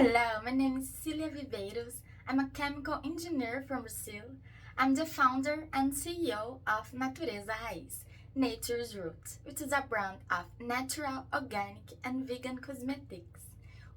Hello, my name is Cecilia Viveiros. I'm a chemical engineer from Brazil. I'm the founder and CEO of Natureza Raiz, Nature's Roots, which is a brand of natural, organic, and vegan cosmetics.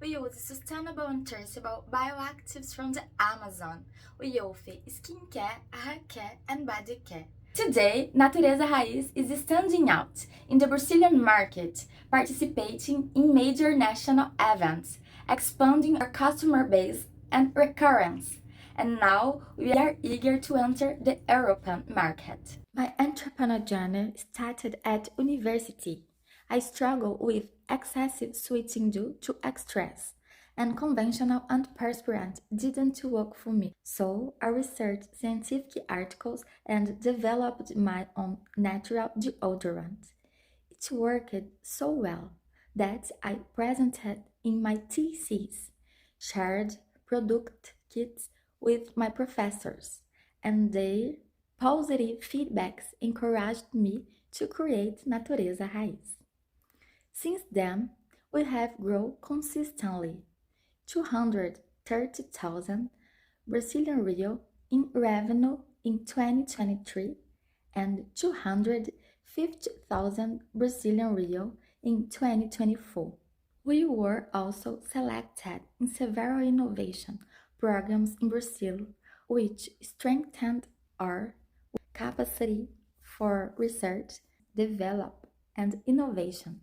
We use sustainable and traceable bioactives from the Amazon. We offer skincare, hair care, and body care. Today, Natureza Raiz is standing out in the Brazilian market, participating in major national events, expanding our customer base and recurrence. And now we are eager to enter the European market. My entrepreneur journey started at university. I struggled with excessive switching due to stress, and conventional antiperspirant didn't work for me. So I researched scientific articles and developed my own natural deodorant. It worked so well that I presented in my thesis, shared product kits with my professors, and their positive feedbacks encouraged me to create Natureza Raiz. Since then, we have grown consistently 230,000 Brazilian real in revenue in 2023 and 250,000 Brazilian real in 2024. We were also selected in several innovation programs in Brazil, which strengthened our capacity for research, development, and innovation.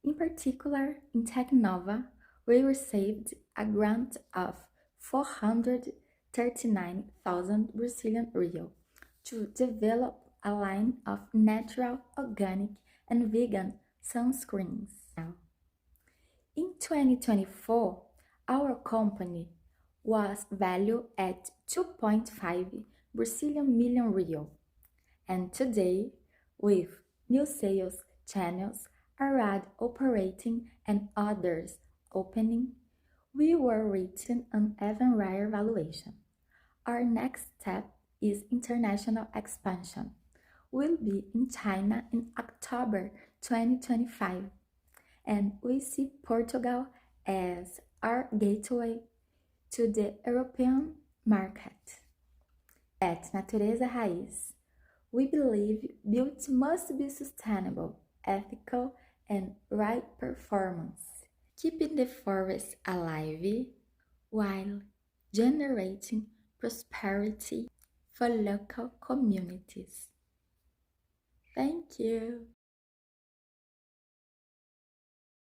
In particular, in Tecnova, we received a grant of 439,000 Brazilian real to develop a line of natural, organic, and vegan sunscreens. In 2024, our company was valued at 2.5 Brazilian million real, and today, with new sales channels, Arad operating and others opening, we were reaching an even higher valuation. Our next step is international expansion. We'll be in China in October 2025, and we see Portugal as our gateway to the European market. At Natureza Raiz, we believe beauty must be sustainable, ethical, and right performance, keeping the forest alive while generating prosperity for local communities. Thank you.